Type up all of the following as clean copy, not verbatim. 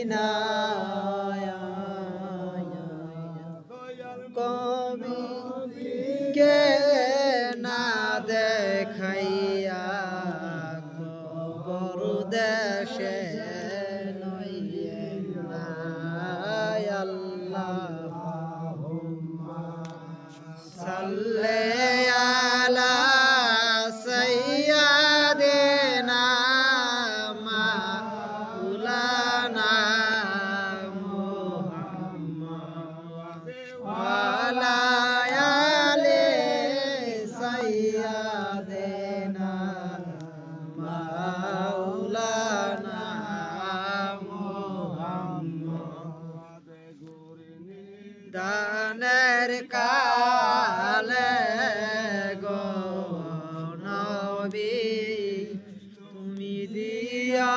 না কবি কে না দেখাইয়া কবর দেশে নইয়ে না আল্লাহুম্মা সাল্লি আলা সাইয়্যিদিনা মাওলানা মুহাম্মদ ওয়া আলা আলি সাইয়্যিদিনা মাওলানা মুহাম্মদ দানের কালে গো নবী তুমি দিও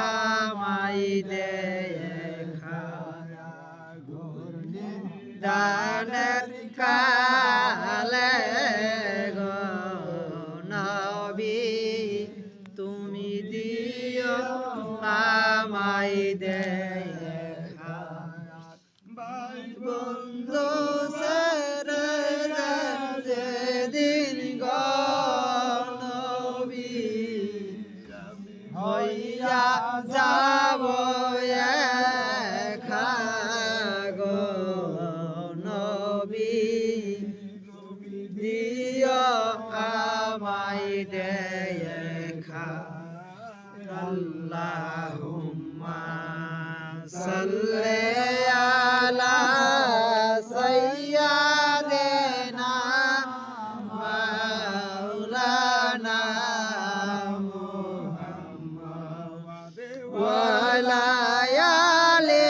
আমায় দেখা দানের কালে গো নবী তুমি দিও আমায় দেখা বন্ধু সেরে যেদিন গো নবী হইয়া যাব একা গো নবী দিও আমায় দেখা আল্লাহুম্মা সাল্লি আলা সাইয়্যিদিনা মাওলানা মুহাম্মদ ওয়া আলা আলি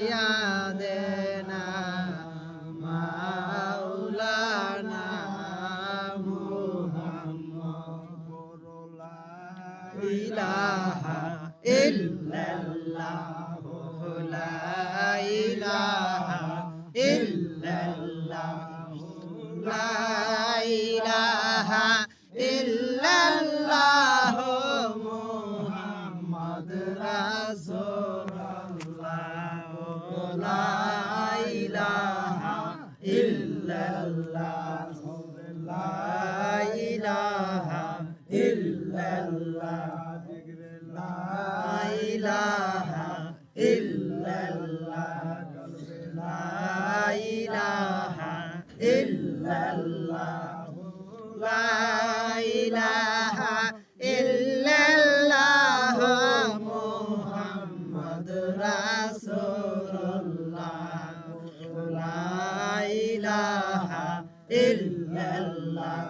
সাইয়্যিদিনা মাওলানা মুহাম্মদ ইলাহা ইল্লাল্লাহ লা ইলাহা ইল্লাল্লাহ লা ইলাহা ইল্লাল্লাহ মুহাম্মদ রাসূলুল্লাহ লা ইলাহা ইল্লাল্লাহ লা ইলাহা ইল্লাল্লাহ লা ইলাহা ইল্লাল্লাহ লা ইলাহা ইল্লাল্লাহ লা ইলাহা ইল্লাল্লাহ মুহাম্মদ রাসূলুল্লাহ লা ইলাহা ইল্লাল্লাহ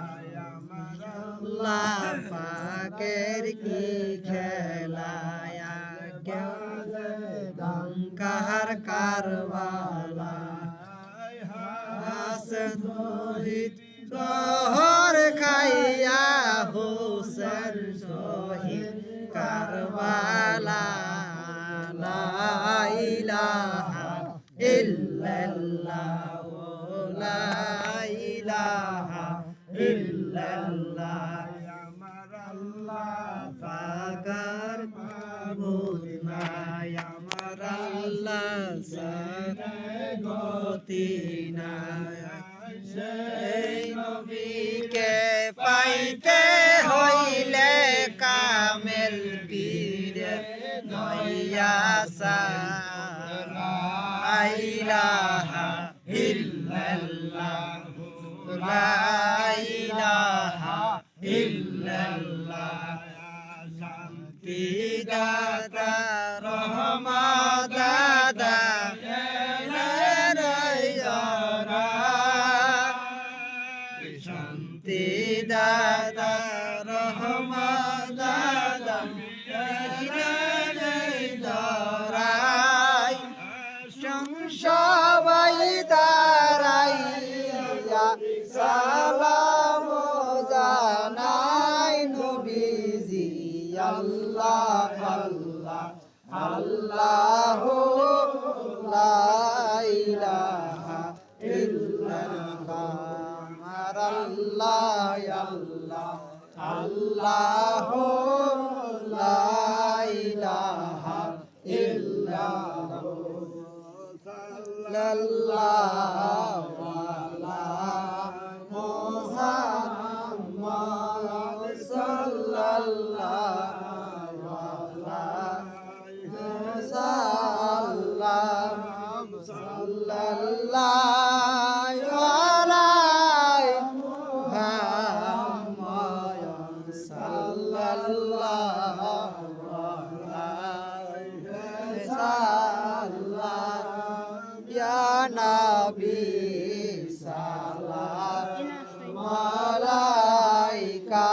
আল্লাহ পাকের কি খেলায়া কাহার কারবালা হাসন শহীদ দহর খাইয়া হোসেন শহীদ কারবালা লা ইলাহা ইল্লাল্লাহ লা ইলাহা ইল্লাল্লাহ আমার আল্লাহ পাকার মাবুদ নাই আমার আল্লাহ সারা গতি নাই সেই নবীকে পাইতে হইলে কামেল পীরে নইয়া লা ইলাহা ইল্লাল্লাহ লা ইলাহা ইল্লাল্লাহ শান্তি দাতা রহমত দাতা শান্তি দাতা রহমত দাতা দরাই সবাই দাঁড়াইয়া সালাম জানাই নবীজি আল্লাহ আল্লাহ আল্লাহ লা ইলাহা ইল্লাল্লাহ আমার আল্লাহ আল্লাহ আল্লাহ লা ইলাহা ইল্লাল্লাহু সাল্লাল্লাহু আলা মুহাম্মাদ সাল্লাল্লাহু আলাইহি ওয়াসাল্লাম সাল্লাল্লাহু আলাইহি মুহাম্মাদ সাল্লাল্লাহু আলাইহি ওয়াসাল্লাম ইয়া নবী সালাম আলাইকা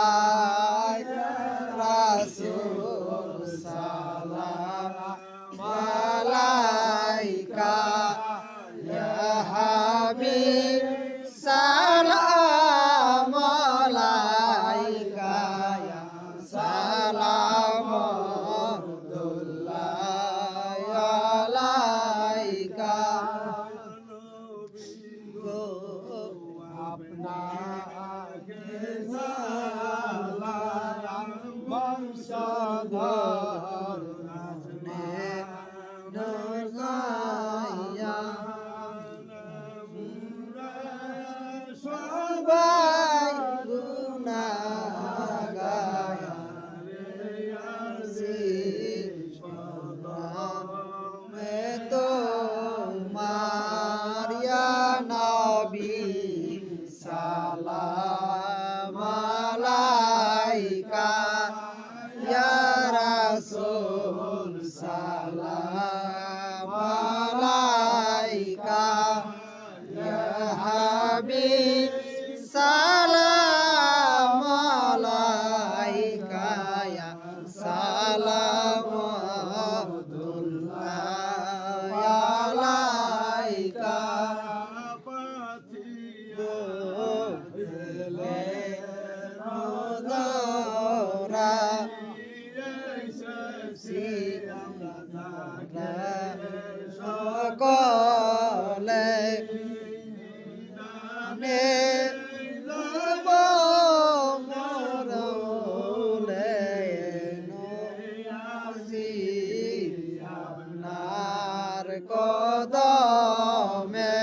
রাসূল সালাম আলাইকা ইয়া হাবিব সালাম আলাইকা ইয়া সালাম আব্দুল্লাহ আলাইকা আপনাকে সালাম বংশধর নাজনে নজাইয়া সবাই গুনাহগার মে তোমার ইয়া নবী সালাম আলাইকা ইয়া রাসূল সালাম আলাইকা ইয়া হাবিব সালাম আলাইকা ইয়া সালাম আব্দুল্লাহ আলাইকা সকলে নে লব মরলে নজি আপনার কদমে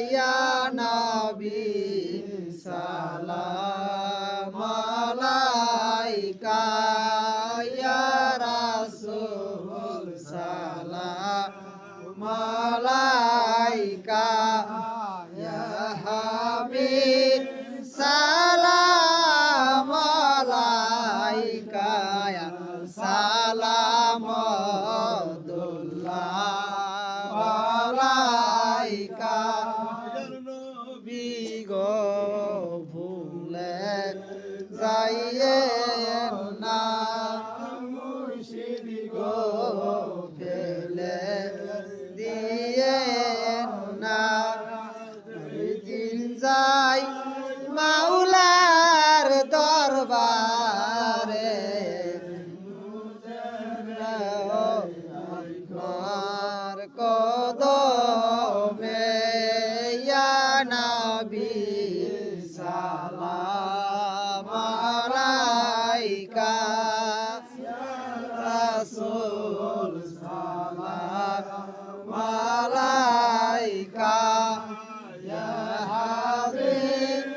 ইয়া নবী সালাম আলাইকা ইয়া রাসূল সালাম আলাইকা ইয়া হাবিব সালাম আলাইকা ইয়া সালাম আব্দুল্লাহ আলাইকা নবী গো ভুলে যাইয়ে না মুর্শিদ গো ফেলে দিয়ে না দিন যাই মাওলার দরবারে আপনার কদমে ইয়া নবী সালাম আলাইকা রাসূল সালাম আলাইকা ইয়া হাবিব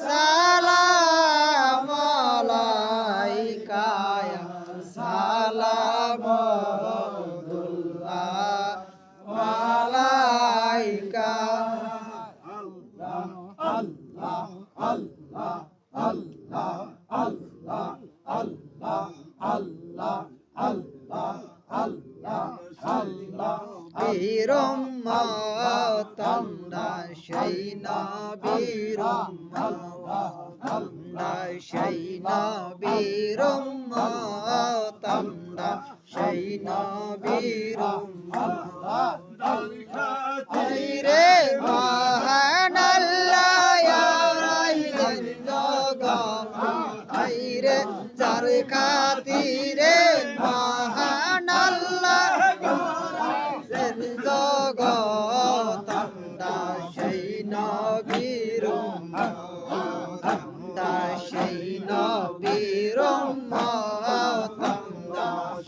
সালাম আলাইকা ইয়া সালাম আব্দুল্লাহ আলাইকা আল্লাহ আল্লাহ আল্লাহ আল্লাহ আল্লাহ আল্লাহ আল্লাহ আল্লাহ আল্লাহ বীরম তমনা সেই নবীরম তমনা সেই নবীরম তমনা সেই নবীরম রে মহান আল্লাহ আইলেন জগৎ যার খাতিরে মহান আল্লাহ জগৎ সেই নবীর সেই নবীর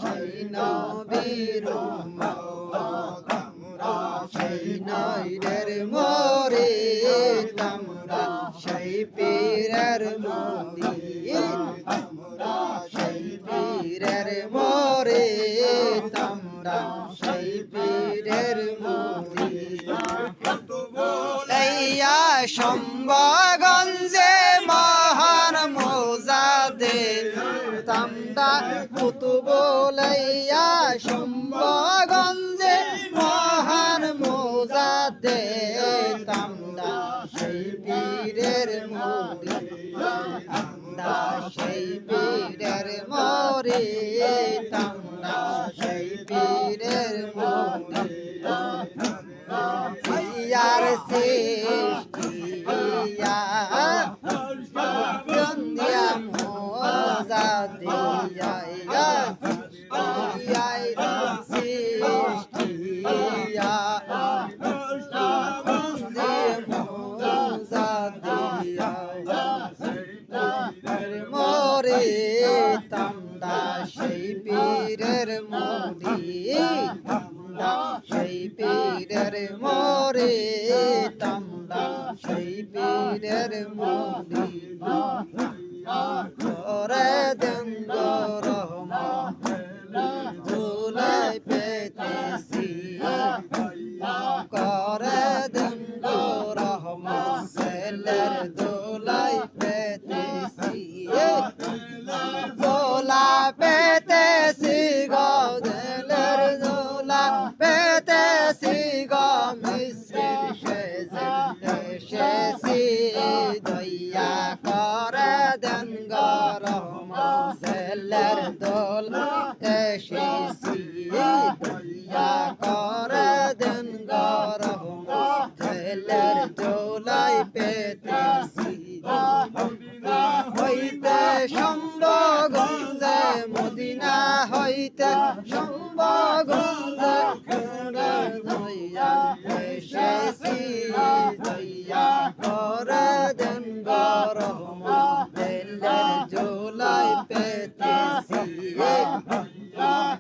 সেই নবী নবীর উম্মত আমরা সেই নইরের মুরিদ আমরা সেই পীরের মুরিদ আমরা সেই পীরের মুরিদ আমরা সেই পীরের মুরিদ লইয়া শম্ভগঞ্জে মহান মুজাদ্দিদ তামদা কুতুব লইয়া শম্ভগঞ্জে মহান মুজাদ্দিদ তামদা সেই পীরের মুরিদ তামদা সেই পীরের মুরিদ তামদা সেই পীরের মুরিদ ইয়ার সৃষ্টিয়া চন্দিয়া মোজা দিয়া সৃষ্টিয়া মোজা দিয়া মোরে তামদা সেই পীরের মুরিদ তামদা সেই পীরের মুরিদ তামদা সেই পীরের মুরিদ করে দেন গো রহমত ধুলাই পেতেছি করে দেন গো রহমত সেলের দোলাই পেতেছি দোলা পেতেছি গো দেলের দোলা পেতেছি গো মিশ্রির সেজে এসেছি দইয়া করে দেন গো রহমত সেলের দোলা এসেছি দইয়া করে দেন গো রহমত সেলের দোলাই পেতেছি হইতে শম্ভগঞ্জে মদিনা হইতে শম্ভগঞ্জে দইয়া এসেছি দইয়া করে দেন গো রহমত দিলের জোলাই পেতেছি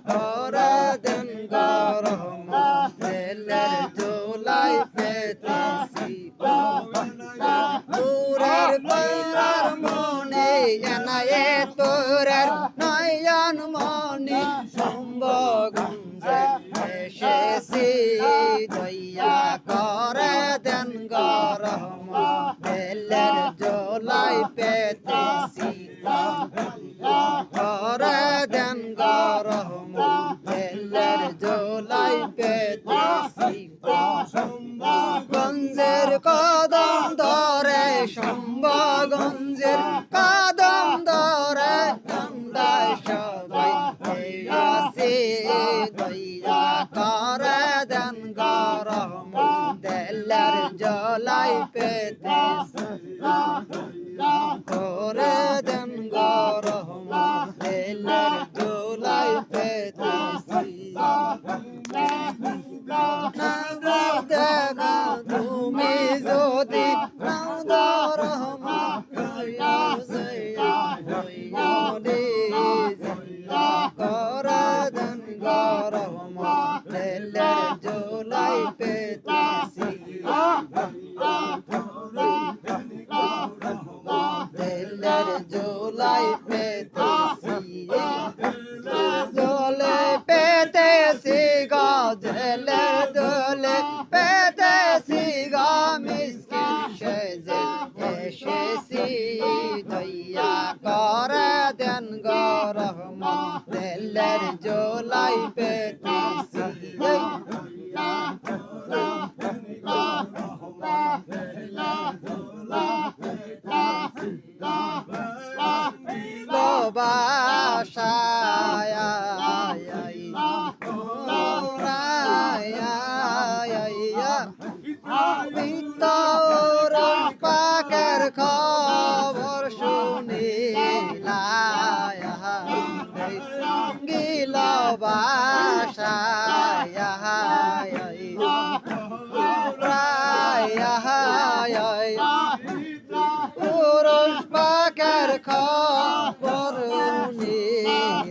করে দেন গো রহমত দিলের জোলাই পেতেছি তোরের পার মনে এনায়ে তোরের নয়ন মনি শম্ভগঞ্জে এসেছি দইয়া করে দেন গো রহমত দিলের জোলাই পেতেছি করে দেন গো রহমত দিলের জোলাই পেতেছি গঞ্জের কদম ধরে শম্ভগঞ্জের কদম ধরে আমরা সবাই আসি দইয়া করে দেন গো রহমত দিলের জোলাই পেতেছি করে দেন গো রহমত দিলের জোলাই পেতেছি দেখা তুমি যদি রহমত করে দেন গো রহমত দিলের জোলাই পেতেছি দিলের জোলাই পেতেছি দোলে পেতেছি গো দিলের দোলে পেতেছি গো মিসকিন সেজে এসেছি দইয়া করে দেন গো রহমত দিলের জোলাই পেতেছি বাসায় তোর পাকের খবর শুনিলা গিল বাসায় পুরুষ পাকের খবর